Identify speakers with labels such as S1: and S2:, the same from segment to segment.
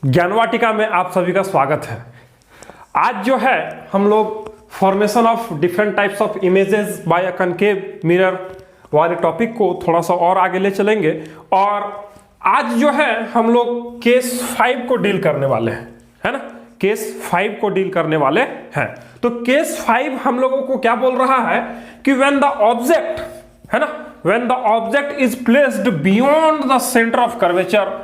S1: ज्ञानवाटिका में आप सभी का स्वागत है। आज जो है हम लोग formation of different types of images bye a concave mirror वाले टॉपिक को थोड़ा सा और आगे ले चलेंगे और आज जो है हम लोग केस 5 को डील करने वाले हैं, है ना। केस 5 को डील करने वाले हैं। तो केस 5 हम लोगों को क्या बोल रहा है कि व्हेन द ऑब्जेक्ट, है ना, when the object is placed beyond the centre of curvature,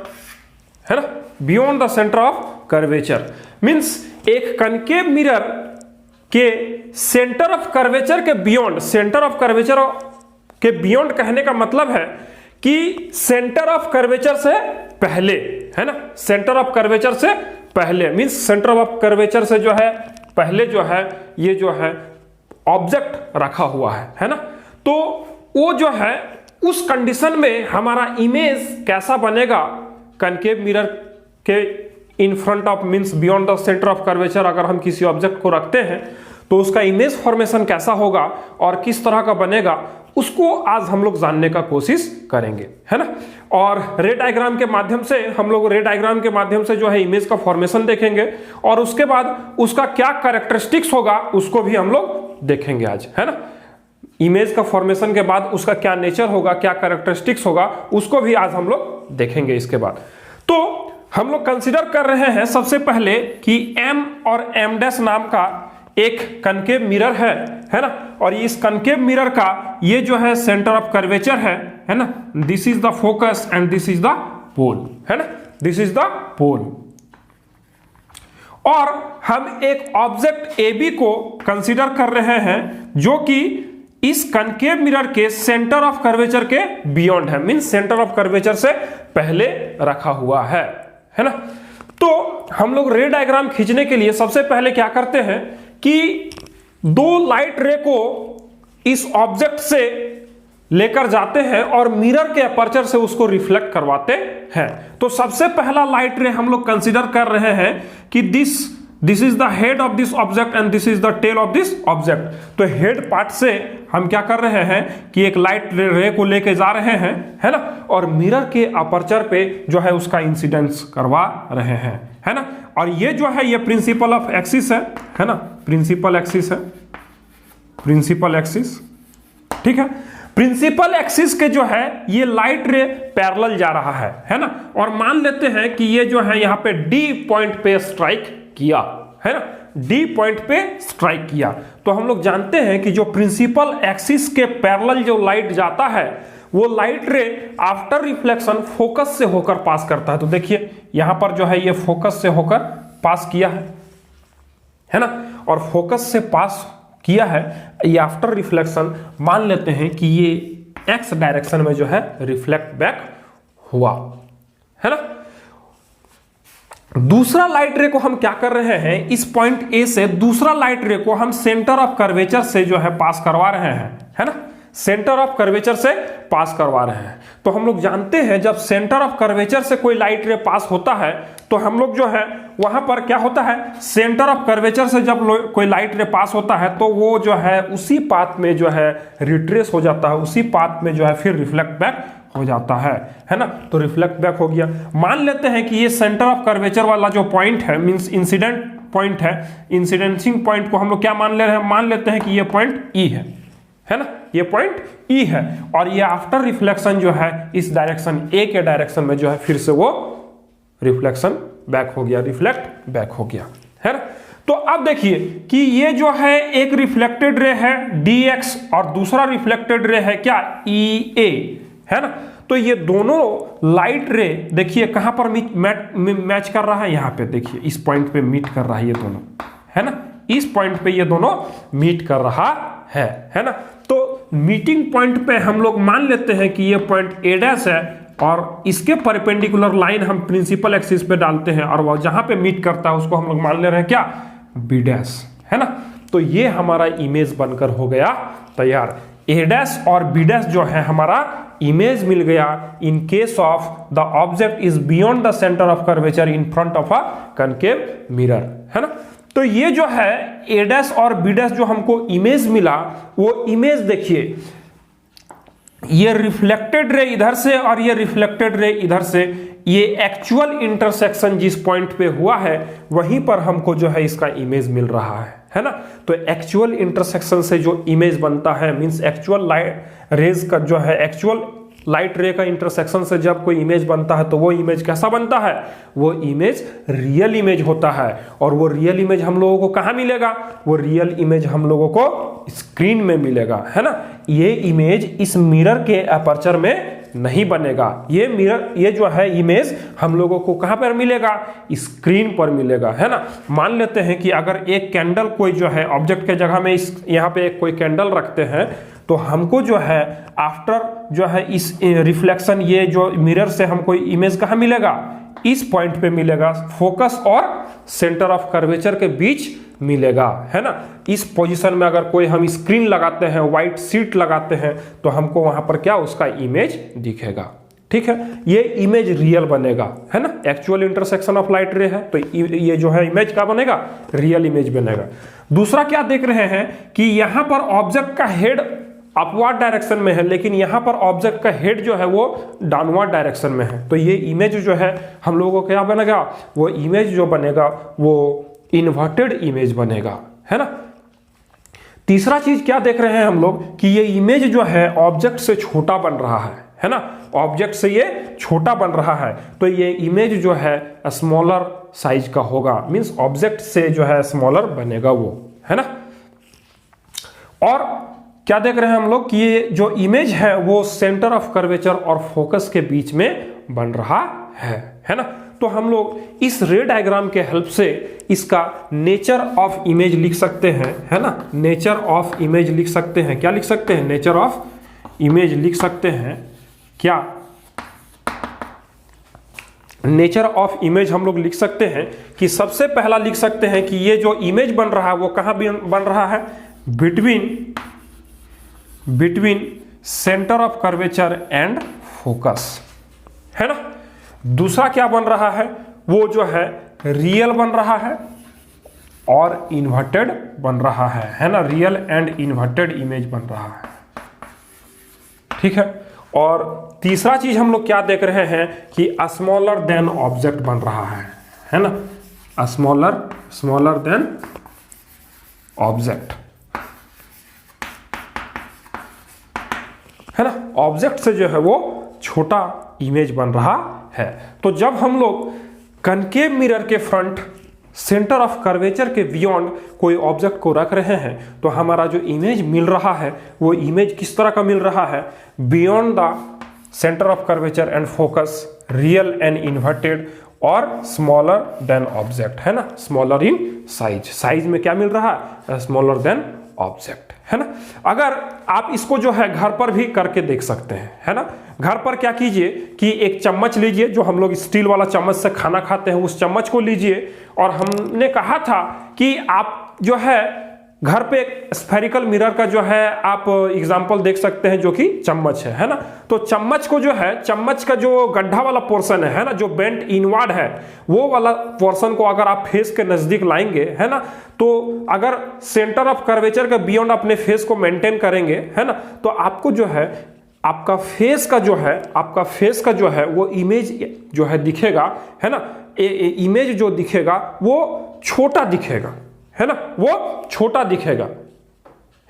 S1: है ना, beyond the centre of curvature means एक कनकेव मिरर के सेंटर ऑफ कर्वेचर के बियॉन्ड, सेंटर ऑफ कर्वेचर के बियॉन्ड कहने का मतलब है कि सेंटर ऑफ कर्वेचर से पहले, है ना, सेंटर ऑफ कर्वेचर से पहले मींस सेंटर ऑफ कर्वेचर से जो है पहले जो है ये जो है ऑब्जेक्ट रखा हुआ है ना। तो वो जो है उस कंडीशन में हमारा इमेज कैसा बनेगा कनकेव मिरर के in front of means beyond the centre of curvature अगर हम किसी ऑब्जेक्ट को रखते हैं तो उसका इमेज फॉर्मेशन कैसा होगा और किस तरह का बनेगा उसको आज हम लोग जानने का कोशिश करेंगे, है ना। और रे डायग्राम के माध्यम से हम लोग रे डायग्राम के माध्यम से जो है इमेज का फॉर्मेशन देखेंगे और उसके बाद उसका क्या कैरेक्टरिस्टिक्स होगा उसको भी हम लोग देखेंगे आज, है ना। इमेज का फॉर्मेशन के बाद उसका क्या नेचर होगा, क्या कैरेक्टरिस्टिक्स होगा उसको भी आज हम लोग देखेंगे। इसके बाद तो हम लोग कंसीडर कर रहे हैं सबसे पहले कि M और M' नाम का एक कनकेव मिरर है ना। और इस कनकेव मिरर का ये जो है सेंटर ऑफ कर्वेचर है ना। This is the focus and this is the pole, है ना, दिस इज द पोल। और हम एक ऑब्जेक्ट AB को कंसीडर कर रहे हैं जो कि इस कनकेव मिरर के सेंटर ऑफ कर्वेचर के बियॉन्ड है मींस सेंटर ऑफ कर्वेचर से पहले रखा हुआ है ना। तो हम लोग रे डायग्राम खींचने के लिए सबसे पहले क्या करते हैं कि दो लाइट रे को इस ऑब्जेक्ट से लेकर जाते हैं और मिरर के अपर्चर से उसको रिफ्लेक्ट करवाते हैं। तो सबसे पहला लाइट रे हम लोग कंसीडर कर रहे हैं कि this is the head of this object and this is the tail of this object. तो हेड पार्ट से हम क्या कर रहे हैं कि एक लाइट रे को लेके जा रहे हैं, है ना, और मिरर के अपर्चर पे जो है उसका इंसिडेंस करवा रहे हैं, है ना। और ये जो है ये प्रिंसिपल ऑफ एक्सिस है ना, प्रिंसिपल एक्सिस है, प्रिंसिपल एक्सिस, ठीक है। प्रिंसिपल एक्सिस के जो है ये लाइट रे पैरेलल जा रहा है ना। और मान लेते हैं कि ये जो है यहाँ पे D पॉइंट पे स्ट्राइक किया, है ना, D पॉइंट पे स्ट्राइक किया। तो हम लोग जानते हैं कि जो प्रिंसिपल एक्सिस के पैरेलल जो लाइट जाता है वो लाइट रे आफ्टर रिफ्लेक्शन फोकस से होकर पास करता है। तो देखिए यहां पर जो है ये फोकस से होकर पास किया है ना, और फोकस से पास किया है ये आफ्टर रिफ्लेक्शन मान लेते हैं कि ये एक्स डायरेक्शन में जो है रिफ्लेक्ट बैक हुआ, है ना। दूसरा लाइट रे को हम क्या कर रहे हैं, इस पॉइंट A से दूसरा लाइट रे को हम सेंटर ऑफ कर्वेचर से जो है पास करवा रहे हैं, है ना, सेंटर ऑफ कर्वेचर से पास करवा रहे हैं। तो हम लोग जानते हैं जब सेंटर ऑफ कर्वेचर से कोई लाइट रे पास होता है तो हम लोग जो है वहां पर क्या होता है, सेंटर ऑफ कर्वेचर से जब कोई लाइट रे पास होता है तो वो जो है उसी पाथ में जो है रिट्रेस हो जाता है, उसी पाथ में जो है फिर रिफ्लेक्ट बैक हो जाता है ना। तो रिफ्लेक्ट बैक हो गया। मान लेते हैं कि ये सेंटर ऑफ कर्वेचर वाला जो पॉइंट है मींस इंसिडेंट पॉइंट है, इंसिडेंसिंग पॉइंट को हम लोग क्या मान ले रहे हैं, मान लेते हैं कि ये पॉइंट E है ना, ये पॉइंट E है। और ये आफ्टर रिफ्लेक्शन जो है इस डायरेक्शन A के डायरेक्शन में जो है फिर से वो रिफ्लेक्शन बैक हो गया, रिफ्लेक्ट बैक हो गया, है ना। तो अब देखिए कि ये जो है एक रिफ्लेक्टेड रे है DX और दूसरा रिफ्लेक्टेड रे है क्या EA, है ना। तो ये दोनों लाइट रे देखिए कहां पर मैच कर रहा है, यहां पे देखिए इस पॉइंट पे मीट कर रहा है ये दोनों, है ना, इस पॉइंट पे ये दोनों मीट कर रहा है ना। तो मीटिंग पॉइंट पे हम लोग मान लेते हैं कि ये पॉइंट A' है और इसके परपेंडिकुलर लाइन हम प्रिंसिपल एक्सिस पे डालते हैं और वह जहां पे मीट करता है उसको हम लोग मान ले रहे हैं क्या B', है ना। तो ये हमारा इमेज बनकर हो गया तैयार। A' और B' जो है हमारा इमेज मिल गया in case of the object is beyond the centre of curvature in front of a concave mirror, है ना। तो ये जो है A' और B' जो हमको इमेज मिला वो इमेज देखिए ये रिफ्लेक्टेड रे इधर से और ये रिफ्लेक्टेड रे इधर से ये एक्चुअल इंटरसेक्शन जिस पॉइंट पे हुआ है वहीं पर हमको जो है इसका इमेज मिल रहा है ना। तो एक्चुअल इंटरसेक्शन से जो इमेज बनता है मींस एक्चुअल लाइट रेज का जो है एक्चुअल लाइट रे का इंटरसेक्शन से जब कोई इमेज बनता है तो वो इमेज कैसा बनता है, वो इमेज रियल इमेज होता है। और वो रियल इमेज हम लोगों को कहाँ मिलेगा, वो रियल इमेज हम लोगों को स्क्रीन में मिलेगा, है ना। ये इमेज इस मिरर के अपर्चर में नहीं बनेगा, ये मिरर ये जो है इमेज हम लोगों को कहां पर मिलेगा, स्क्रीन पर मिलेगा, है ना। मान लेते हैं कि अगर एक कैंडल कोई जो है ऑब्जेक्ट के जगह में इस यहाँ पे कोई कैंडल रखते हैं तो हमको जो है आफ्टर जो है इस रिफ्लेक्शन ये जो मिरर से हमको इमेज कहां मिलेगा, इस पॉइंट पे मिलेगा, फोकस और सेंटर ऑफ कर्वेचर के बीच मिलेगा, है ना। इस पोजीशन में अगर कोई हम स्क्रीन लगाते हैं, व्हाइट शीट लगाते हैं तो हमको वहां पर क्या उसका इमेज दिखेगा, ठीक है। ये इमेज रियल बनेगा, है ना। एक्चुअल इंटरसेक्शन ऑफ लाइट रे है तो ये जो है इमेज क्या बनेगा, रियल इमेज बनेगा। दूसरा क्या देख रहे हैं कि यहां पर ऑब्जेक्ट का हेड अपवर्ड डायरेक्शन में है लेकिन यहां पर ऑब्जेक्ट का हेड जो है वो डाउनवर्ड डायरेक्शन में है, तो ये इमेज जो है हम लोगों को क्या बनेगा, वो इमेज जो बनेगा वो इन्वर्टेड इमेज बनेगा, है ना। तीसरा चीज क्या देख रहे हैं हम लोग कि ये इमेज जो है ऑब्जेक्ट से छोटा बन रहा है ना। ऑब्जेक्ट से ये छोटा बन रहा है तो ये इमेज जो है स्मॉलर साइज का होगा, मींस ऑब्जेक्ट से जो है स्मॉलर बनेगा वो, है ना। और क्या देख रहे हैं हम लोग कि ये जो इमेज है वो सेंटर ऑफ कर्वेचर और फोकस के बीच में बन रहा है ना। तो हम लोग इस रे डायग्राम के हेल्प से इसका नेचर ऑफ इमेज लिख सकते हैं, है ना। नेचर ऑफ इमेज लिख सकते हैं, क्या लिख सकते हैं, नेचर ऑफ इमेज लिख सकते हैं। क्या नेचर ऑफ इमेज हम लोग लिख सकते हैं कि सबसे पहला लिख सकते हैं कि ये जो इमेज बन रहा है वो कहां बन रहा है, between centre of curvature and focus, है ना। दूसरा क्या बन रहा है, वो जो है रियल बन रहा है और इन्वर्टेड बन रहा है ना। रियल एंड इन्वर्टेड इमेज बन रहा है, ठीक है। और तीसरा चीज हम लोग क्या देख रहे हैं कि स्मॉलर देन ऑब्जेक्ट बन रहा है ना। स्मॉलर देन ऑब्जेक्ट, है ना। ऑब्जेक्ट से जो है वो छोटा इमेज बन रहा है। तो जब हम लोग कनकेव मिरर के फ्रंट सेंटर ऑफ कर्वेचर के बियॉन्ड कोई ऑब्जेक्ट को रख रहे हैं तो हमारा जो इमेज मिल रहा है वो इमेज किस तरह का मिल रहा है, beyond the centre of curvature and focus, real and inverted और स्मॉलर देन ऑब्जेक्ट, है ना। स्मॉलर इन साइज में क्या मिल रहा है, स्मॉलर देन ऑब्जेक्ट, है ना। अगर आप इसको जो है घर पर भी करके देख सकते हैं, है ना। घर पर क्या कीजिए कि एक चम्मच लीजिए, जो हम लोग स्टील वाला चम्मच से खाना खाते हैं उस चम्मच को लीजिए। और हमने कहा था कि आप जो है घर पे एक स्फेरिकल मिरर का जो है आप एग्जांपल देख सकते हैं जो कि चम्मच है ना। तो चम्मच को जो है, चम्मच का जो गड्ढा वाला पोर्शन है ना, जो बेंट इनवर्ड है, वो वाला पोर्शन को अगर आप फेस के नजदीक लाएंगे, है ना, तो अगर सेंटर ऑफ कर्वेचर के बियॉन्ड अपने फेस को मेंटेन करेंगे, है ना, तो आपको जो है आपका फेस का जो है वो इमेज जो है दिखेगा, है ना। इमेज जो दिखेगा वो छोटा दिखेगा, है ना, वो छोटा दिखेगा,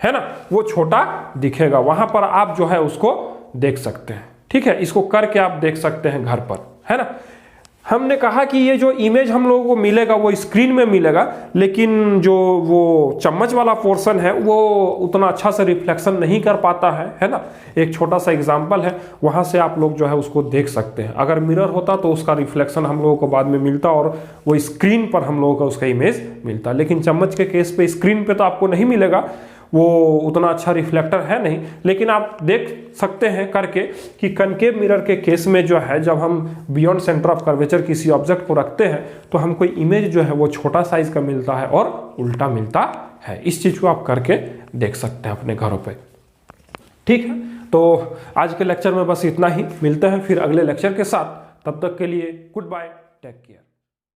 S1: है ना, वो छोटा दिखेगा। वहां पर आप जो है उसको देख सकते हैं, ठीक है। इसको करके आप देख सकते हैं घर पर, है ना। हमने कहा कि ये जो इमेज हम लोगों को मिलेगा वो स्क्रीन में मिलेगा, लेकिन जो वो चम्मच वाला पोर्शन है वो उतना अच्छा से रिफ्लेक्शन नहीं कर पाता है ना। एक छोटा सा एग्जांपल है, वहां से आप लोग जो है उसको देख सकते हैं। अगर मिरर होता तो उसका रिफ्लेक्शन हम लोगों को बाद में मिलता और वो स्क्रीन पर हम लोगों को उसका इमेज मिलता, लेकिन चम्मच के केस पे स्क्रीन पे तो आपको नहीं मिलेगा, वो उतना अच्छा रिफ्लेक्टर है नहीं। लेकिन आप देख सकते हैं करके कि कनकेव मिरर के केस में जो है जब हम बियॉन्ड सेंटर ऑफ कर्वेचर किसी ऑब्जेक्ट को रखते हैं तो हमको इमेज जो है वो छोटा साइज का मिलता है और उल्टा मिलता है। इस चीज को आप करके देख सकते हैं अपने घरों पे, ठीक है। तो आज के लेक्चर में बस इतना ही, मिलते हैं फिर अगले लेक्चर के साथ। तब तक के लिए गुड बाय, टेक केयर।